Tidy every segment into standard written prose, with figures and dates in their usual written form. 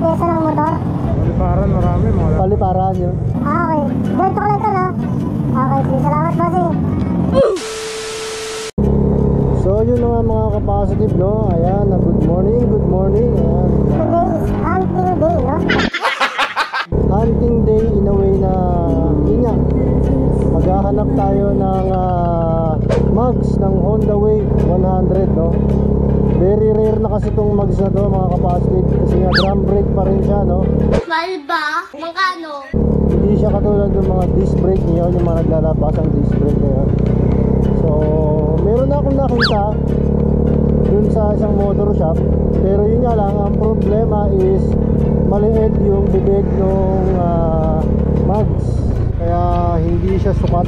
pyesa ng motor? Paliparan, marami mga. Paliparan yun. Okay. Ganito ko lang ito, no? Okay, sige. Salamat, bossing. So yun na nga mga ka-positive, no? Ayan, good morning, good morning. Ayan. Today is hunting day, no? Hunting day in a way na yun nga, maghahanap tayo ng mugs ng Honda Wave 100, no? Very rare na kasi itong mugs na to mga ka-positive, kasi nga drum brake pa rin siya, no? Mahal ba? Magkano? Hindi siya katulad ng mga disc brake niyo, yung mga naglalabas ang disc brake na yun. So meron na akong nakita dun sa isang motor shop, pero yun nga lang, ang problema is maliit yung bibig ng mugs, kaya hindi siya sukat.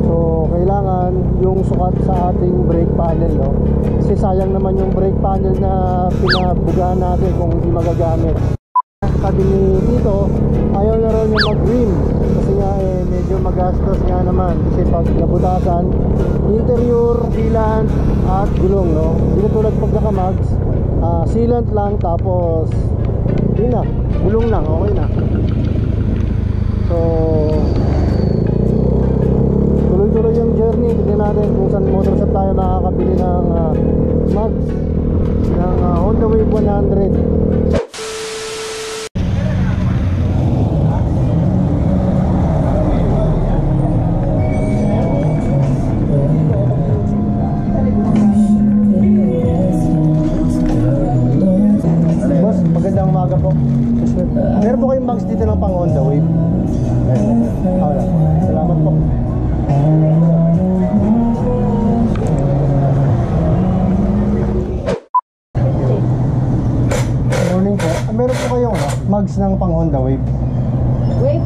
So kailangan yung sukat sa ating brake panel, no? Kasi sayang naman yung brake panel na pinabugahan natin kung hindi magagamit. Sabi ni Tito, ayaw na rin yung mag-rim kasi nga medyo magastos nga naman, kasi pag nabutasan interior, sealant at gulong, no? Hindi tulad pag naka-mugs, sealant lang tapos yun na, gulong lang, okay na. So tuloy-tuloy yung journey. Tignan natin kung saan motor shop tayo makakabili ng mugs ng Honda Wave 100. Boss, magandang umaga po. Meron po kayong mugs dito ng pang Honda Wave? Salamat po. Morning po. Meron po kayong mugs ng pang Honda Wave? Wave?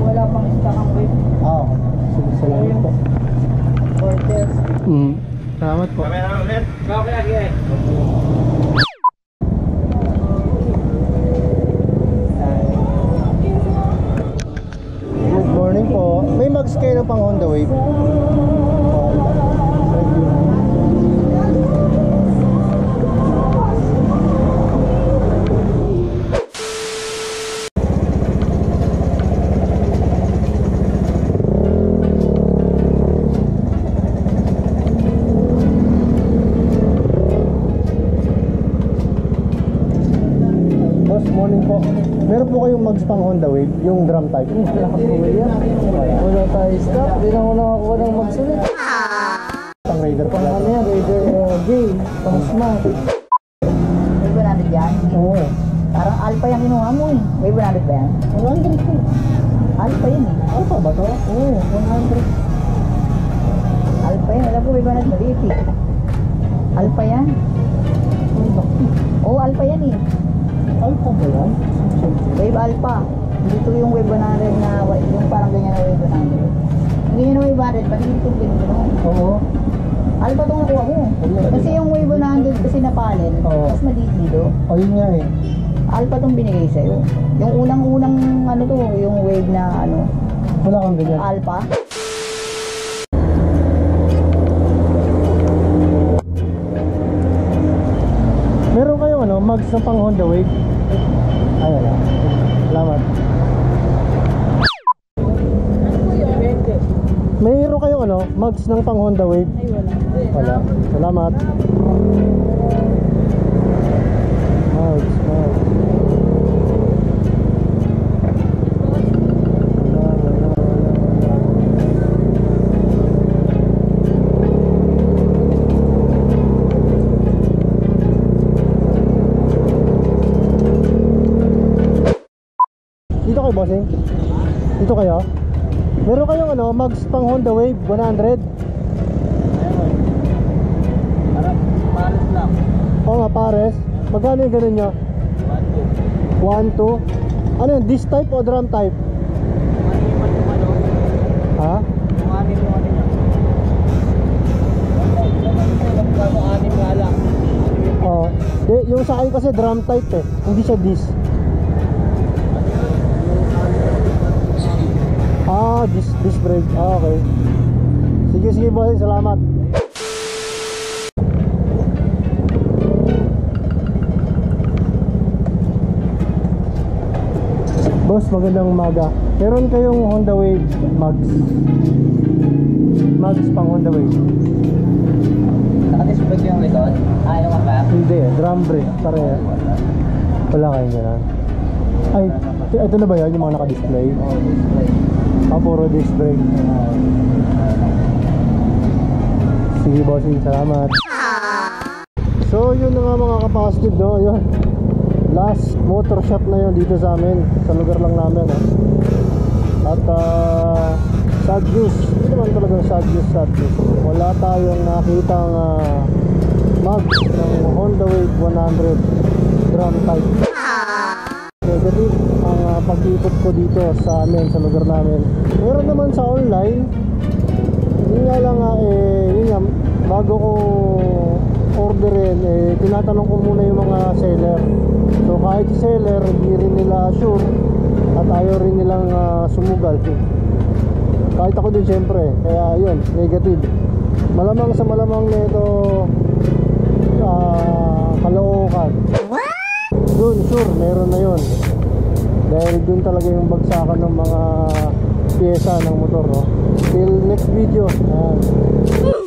Wala pang stock ang wave. Okay. Sige, salamat po. Order. Salamat po. Okay. Good morning po. May mugs kayo ng pang Honda Wave? Thank you. Boss, morning po. Meron po kayong mugs pang Honda Wave, yung drum type? Wala tayo stock. Hindi na ako nakakuha ng magsulit. Pang Raider pa Pang ano yan? Raider J. Pang Smart. Wave 100 yan? Oo. Parang Alpha yung kinuha mo eh. Wave 100 ba yan? 100 po. Alpha yun eh. Alpha ba to? Oo, 100. Alpha yan. Wala po Wave 100 maliit eh. Alpha yan? Oo, Alpha yan eh. Alpha ba yan? Wave Alpha. Dito yung Wave 100 na yung parang ganyan na Wave 100. Yung ganyan na Wave 100, pati dito ganyan. Oo. Alpha itong nakuha mo. Kasi yung Wave 100 kasi napalin, mas maliit dito. O yun nga eh. Alpha itong binigay sa'yo. Yung unang-unang ano to, yung Wave na ano, Wala kang ganyan. Alpha. Meron kayong mugs ng pang Honda Wave? Ay, wala. Salamat. Mayroon kayong mugs ng pang Honda Wave? Ay, wala. Wala. Salamat. Mugs. Dito kayo, bossing? Dito kayo? Meron kayong mugs pang Honda Wave 100? Pares lang. Oo nga, pares. Magkano yung ganun nyo? 1, 2. Ano yun? Disc type o drum type? Ha? Oo. Yung sa akin kasi drum type eh. Hindi siya disc. Disc brake. Okay. Sige boss, salamat. Boss, magandang umaga. Meron kayong Honda Wave Mags? Mags pang Honda Wave? Naka-display yung likod? Ayaw ka ba? Hindi, drum brake, pareha. Wala kayong ganun. Ay, ito na ba yan, yung mga naka-display? Oo, display. Puro disc brake. Sige bossing, salamat. So yun na nga mga kapasitive, no? Yun, last motor shop na yun dito sa amin, sa lugar lang namin, no? At sad news, hindi naman talagang sad news. Wala tayong nakitang Mags ng Honda Wave 100 drum type. Negative ang pag-ikot ko dito sa amin, sa lugar namin. Meron naman sa online. Yun nga lang yun nga, bago ko orderin, tinatanong ko muna yung mga seller. So kahit si seller, hindi rin nila sure at ayaw rin nilang sumugal. Kahit ako din syempre, kaya yun, negative. Malamang sa malamang nito Caloocan. Dun, sure, meron na yun. Dahil dun talaga yung bagsakan ng mga pyesa ng motor, no? Till next video. Ayan.